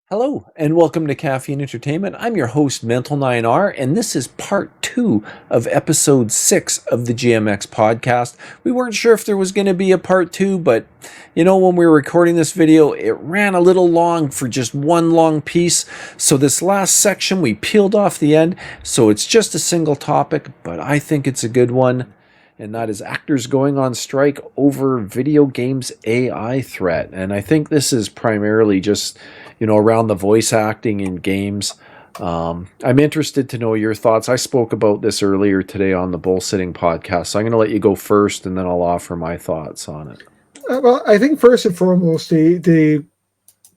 Hello, and welcome to Caffeine Entertainment. I'm your host, Mental9R, and this is part 2 of episode 6 of the GMX podcast. We weren't sure if there was going to be a part 2, but when we were recording this video, it ran a little long for just one long piece. So this last section, we peeled off the end, so it's just a single topic, but I think it's a good one. And that is actors going on strike over video games AI threat. And I think this is primarily just around the voice acting in games. I'm interested to know your thoughts. I spoke about this earlier today on the Bullsitting podcast, so I'm going to let you go first, and then I'll offer my thoughts on it. Well, I think first and foremost, the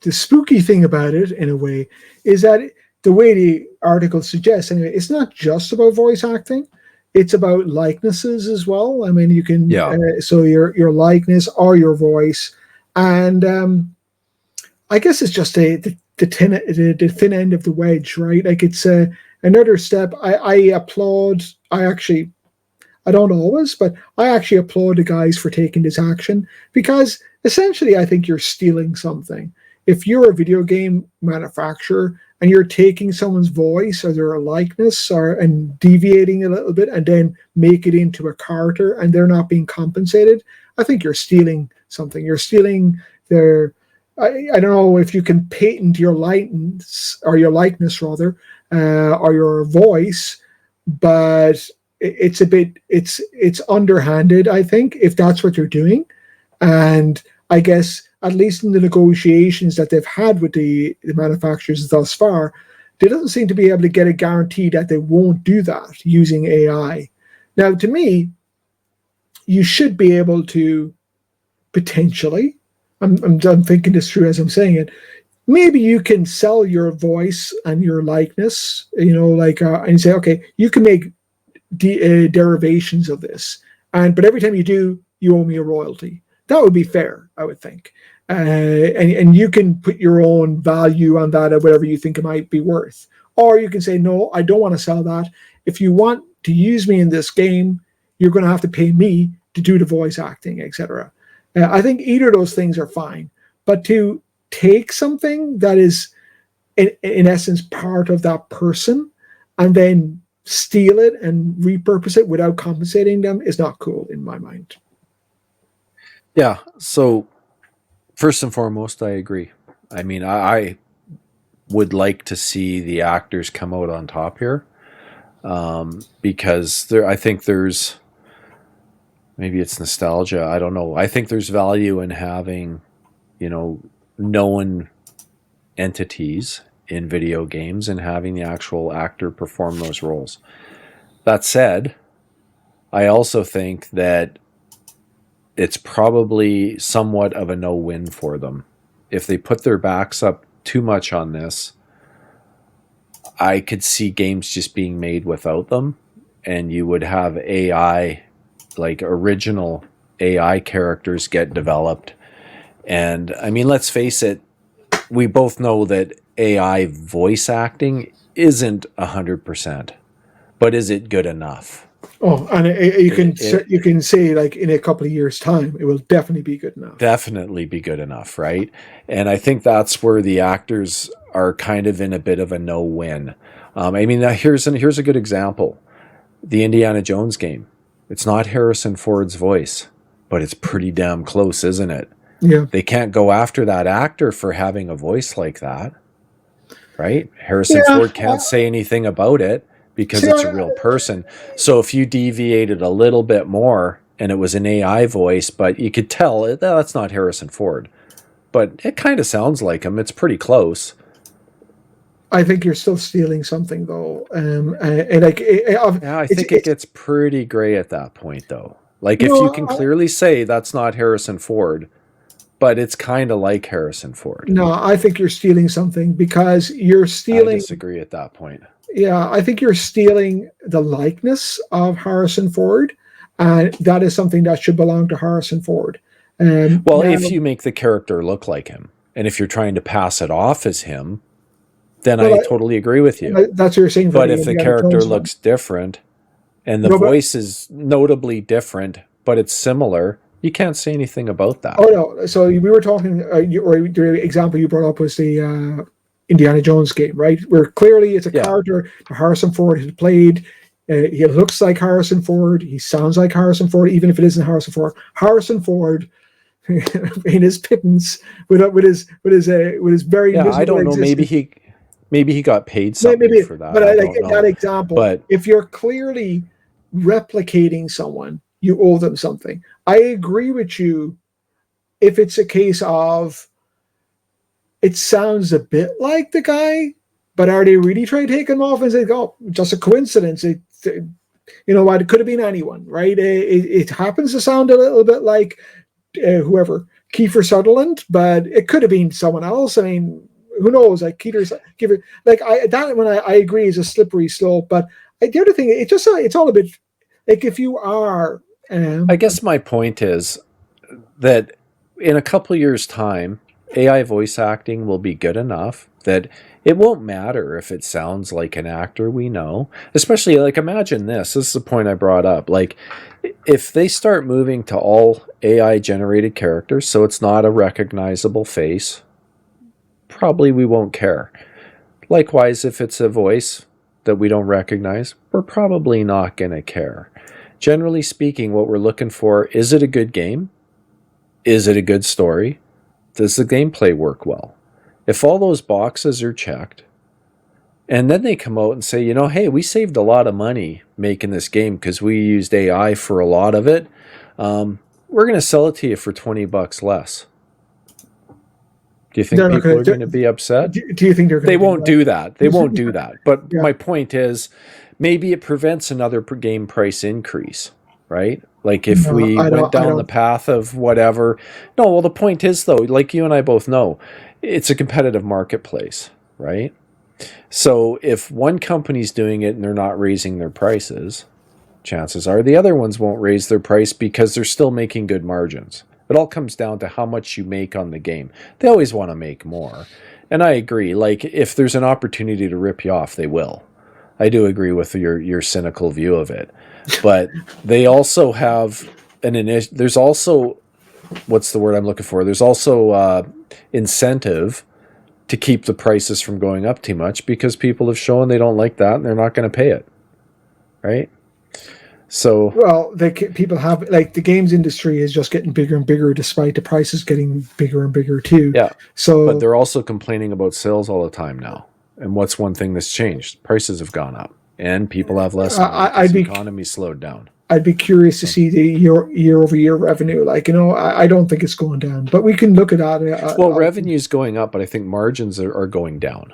spooky thing about it, in a way, is that the way the article suggests, anyway, it's not just about voice acting. It's about likenesses as well. I mean, you can, so your likeness or your voice, and I guess it's just the thin end of the wedge, right? Like it's another step. I applaud. I don't always, but I actually applaud the guys for taking this action because essentially I think you're stealing something. If you're a video game manufacturer and you're taking someone's voice or their likeness and deviating a little bit and then make it into a character and they're not being compensated, I think you're stealing something. You're stealing their... I don't know if you can patent your likeness or your voice, but it's underhanded, I think, if that's what you're doing. And I guess at least in the negotiations that they've had with the manufacturers thus far, they doesn't seem to be able to get a guarantee that they won't do that using AI. Now, to me, you should be able to potentially, I'm thinking this through as I'm saying it, maybe you can sell your voice and your likeness, and say, okay, you can make derivations of this, but every time you do, you owe me a royalty. That would be fair, I would think. And you can put your own value on that or whatever you think it might be worth. Or you can say, no, I don't want to sell that. If you want to use me in this game, you're going to have to pay me to do the voice acting, etc. I think either of those things are fine. But to take something that is, in essence, part of that person and then steal it and repurpose it without compensating them is not cool in my mind. Yeah, so first and foremost, I agree. I mean, I would like to see the actors come out on top here because I think there's, maybe it's nostalgia, I don't know. I think there's value in having, known entities in video games and having the actual actor perform those roles. That said, I also think that it's probably somewhat of a no-win for them. If they put their backs up too much on this, I could see games just being made without them, and you would have AI, like original AI characters get developed. And I mean, let's face it, we both know that AI voice acting isn't 100%, but is it good enough? Oh, and you can say, like, in a couple of years' time, it will definitely be good enough. Definitely be good enough, right? And I think that's where the actors are kind of in a bit of a no-win. I mean, here's a good example. The Indiana Jones game. It's not Harrison Ford's voice, but it's pretty damn close, isn't it? Yeah. They can't go after that actor for having a voice like that, right? Harrison Ford can't say anything about it because it's a real person. So if you deviated a little bit more and it was an AI voice, but you could tell that's not Harrison Ford, but it kind of sounds like him. It's pretty close. I think you're still stealing something, though. I think it gets pretty gray at that point, though. Like, if you can clearly say that's not Harrison Ford, but it's kind of like Harrison Ford. No, I think you're stealing something because you're stealing... I disagree at that point. Yeah, I think you're stealing the likeness of Harrison Ford, and that is something that should belong to Harrison Ford. If you make the character look like him, and if you're trying to pass it off as him, then I totally agree with you. That's what you're saying. But if the character looks different, and the voice is notably different, but it's similar, you can't say anything about that. Oh, no. So we were talking, or the example you brought up was the Indiana Jones game, right? Where clearly it's a Yeah. character that Harrison Ford had played. He looks like Harrison Ford. He sounds like Harrison Ford, even if it isn't Harrison Ford. Harrison Ford in his pittance with his very Yeah, I miserable don't know. existence. Maybe he got paid something Maybe, for that. but I like don't in that know. example, But if you're clearly replicating someone, you owe them something. I agree with you if it's a case of it sounds a bit like the guy, but are they really trying to take him off and say, "Oh, just a coincidence"? You know what? It could have been anyone, right? It happens to sound a little bit like whoever Kiefer Sutherland, but it could have been someone else. I mean, who knows? Like Kiefer, like I agree is a slippery slope. But the other thing, it's all a bit like if you are, I guess my point is that in a couple years' time, AI voice acting will be good enough that it won't matter if it sounds like an actor we know. Especially, like, imagine this. This is the point I brought up. Like, if they start moving to all AI generated characters, so it's not a recognizable face, probably we won't care. Likewise, if it's a voice that we don't recognize, we're probably not going to care. Generally speaking, what we're looking for, is it a good game? Is it a good story? Does the gameplay work well? If all those boxes are checked, and then they come out and say, hey, we saved a lot of money making this game because we used AI for a lot of it. We're going to sell it to you for $20 less. Do you think they're not people going are to. going to be upset? Do you think they're going They to won't do that. They won't do that. But Yeah. my point is, maybe it prevents another game price increase, right? Like if No, we went down the path of whatever. No, well, the point is, though, like you and I both know, it's a competitive marketplace, right? So if one company's doing it and they're not raising their prices, chances are the other ones won't raise their price because they're still making good margins. It all comes down to how much you make on the game. They always want to make more. And I agree. Like, if there's an opportunity to rip you off, they will. I do agree with your cynical view of it. But they also have there's also, what's the word I'm looking for? There's also incentive to keep the prices from going up too much because people have shown they don't like that and they're not going to pay it. Right? So, well, people have, like, the games industry is just getting bigger and bigger despite the prices getting bigger and bigger too. yeah. So, but they're also complaining about sales all the time now. And what's one thing that's changed? Prices have gone up, and people have less money because the economy slowed down. I'd be curious to see the year-over-year revenue. Like, I don't think it's going down, but we can look at that. Well, revenue's going up, but I think margins are going down,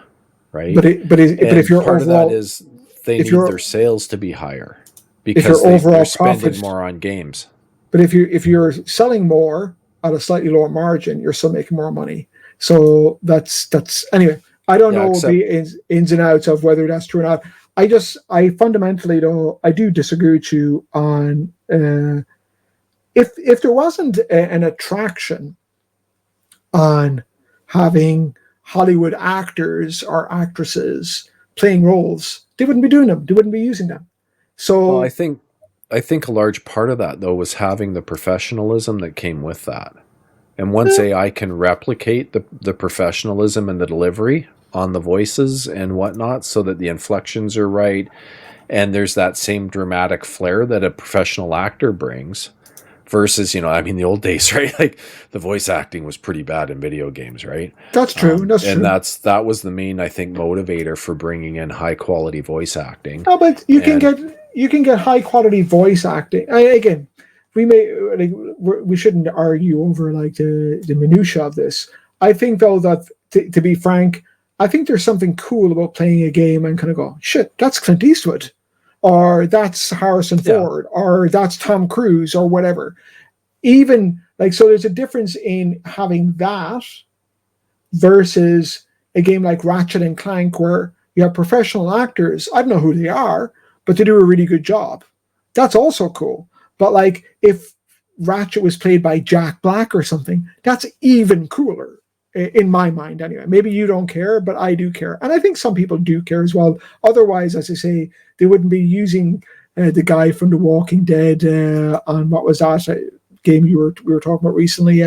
right? But if you're part overall, of that is they need their sales to be higher because they're spending more on games. But if you're selling more at a slightly lower margin, you're still making more money. So that's anyway. I don't know the ins and outs of whether that's true or not. I fundamentally, though, I do disagree with you on if there wasn't an attraction on having Hollywood actors or actresses playing roles, they wouldn't be doing them. They wouldn't be using them. So, well, I think a large part of that, though, was having the professionalism that came with that. And once AI can replicate the professionalism and the delivery on the voices and whatnot so that the inflections are right and there's that same dramatic flair that a professional actor brings versus, the old days, right? Like, the voice acting was pretty bad in video games, right? That's true. That's true. And that was the main, I think, motivator for bringing in high quality voice acting. No, but you can get high quality voice acting. Again, we shouldn't argue over like the minutia of this. I think, though, that to be frank, I think there's something cool about playing a game and kind of go, shit, that's Clint Eastwood, or that's Harrison Ford, or that's Tom Cruise, or whatever. Even like, so there's a difference in having that versus a game like Ratchet and Clank where you have professional actors. I don't know who they are, but they do a really good job. That's also cool. But like, if Ratchet was played by Jack Black or something, that's even cooler in my mind anyway. Maybe you don't care, but I do care. And I think some people do care as well. Otherwise, as I say, they wouldn't be using the guy from The Walking Dead on, what was that game we were talking about recently?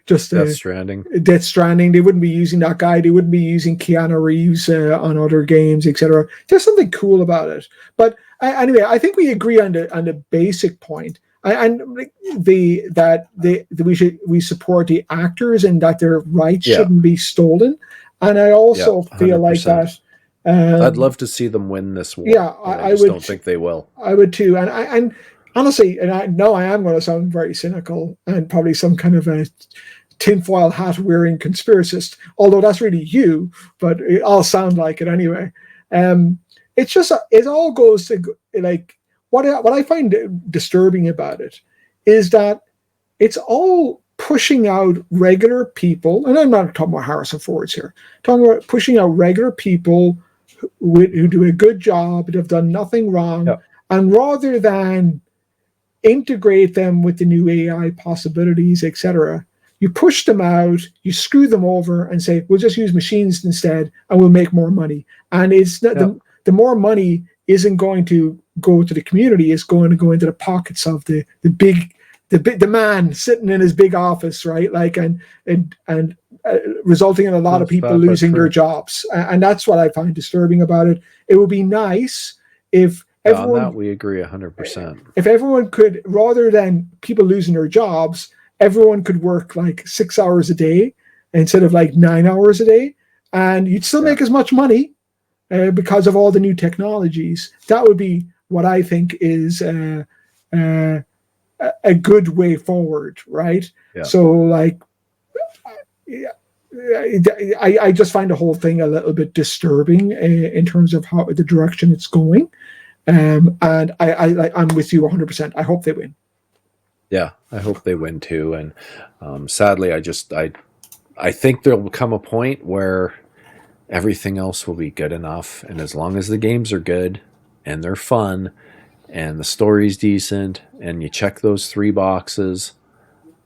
Death Stranding. Death Stranding. They wouldn't be using that guy. They wouldn't be using Keanu Reeves on other games, etc. There's something cool about it. But anyway, I think we agree on the basic point. And we support the actors and that their rights shouldn't be stolen. And I also feel like that. I'd love to see them win this war. Yeah, I just don't think they will. I would too. And honestly, and I know I am going to sound very cynical and probably some kind of a tinfoil hat wearing conspiracist, although that's really you, but I'll sound like it anyway. It's just, it all goes to, like, what I find disturbing about it is that it's all pushing out regular people, and I'm not talking about Harrison Fords here, I'm talking about pushing out regular people who do a good job, that have done nothing wrong, and rather than integrate them with the new AI possibilities, etc., you push them out, you screw them over, and say, we'll just use machines instead, and we'll make more money. And it's not, the more money isn't going to go to the community, it's going to go into the pockets of the man sitting in his big office, right? Like, and resulting in a lot of people losing their jobs. And that's what I find disturbing about it. It would be nice if everyone, on that we agree 100%. If everyone could, rather than people losing their jobs, everyone could work like 6 hours a day instead of like 9 hours a day, and you'd still make as much money because of all the new technologies. That would be what I think is a good way forward, right? Yeah. So, like, I just find the whole thing a little bit disturbing in terms of how the direction it's going. And I'm with you 100%. I hope they win. Yeah, I hope they win too. And sadly, I think there will come a point where everything else will be good enough. And as long as the games are good and they're fun and the story's decent and you check those 3 boxes,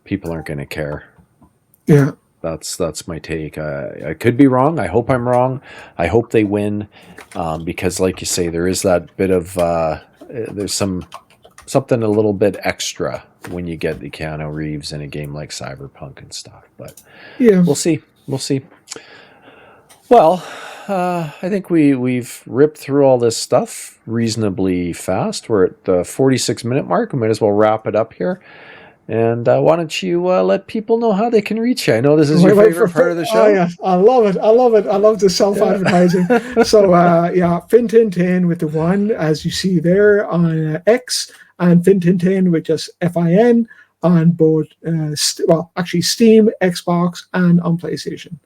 people aren't going to care. Yeah. That's my take. I could be wrong. I hope I'm wrong. I hope they win because, like you say, there is that bit of there's something a little bit extra when you get the Keanu Reeves in a game like Cyberpunk and stuff. But yeah, we'll see. We'll see. Well, I think we've ripped through all this stuff reasonably fast. We're at the 46-minute mark. We might as well wrap it up here. And why don't you let people know how they can reach you? I know this is your favorite part of the show. Oh, yeah. I love it. I love it. I love the self-advertising. So, F1nTinTin with the 1, as you see there on X, and F1nTinTin with just F-I-N on both, Steam, Xbox, and on PlayStation.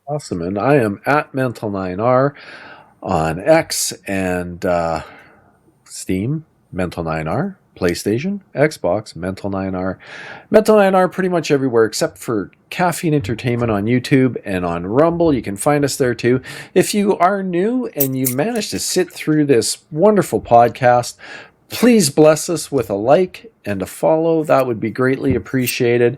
Awesome. And I am at Mental9R on X and Steam, Mental9R. PlayStation, Xbox, Mental9R. Mental9R pretty much everywhere except for Caffeine Entertainment on YouTube and on Rumble. You can find us there too. If you are new and you managed to sit through this wonderful podcast, please bless us with a like and a follow. That would be greatly appreciated.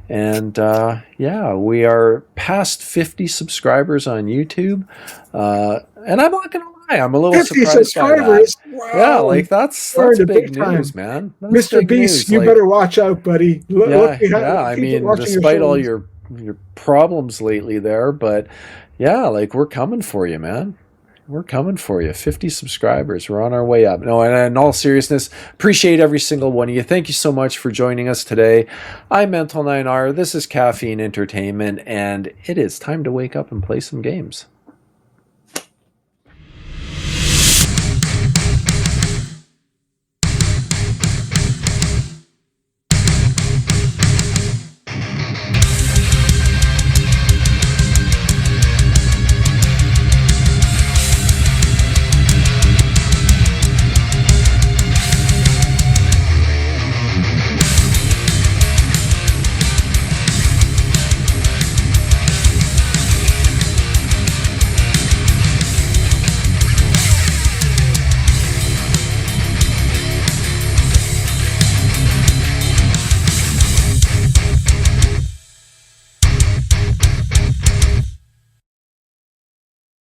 And we are past 50 subscribers on YouTube. And I'm not going to lie, I'm a little surprised by that. Wow. Yeah, like that's big news, man. That's Mr. Beast, you better watch out, buddy. I mean, despite all your problems lately there, but yeah, like we're coming for you, man. We're coming for you. 50 subscribers. We're on our way up. No, and in all seriousness, appreciate every single one of you. Thank you so much for joining us today. I'm Mental9R. This is Caffeine Entertainment, and it is time to wake up and play some games.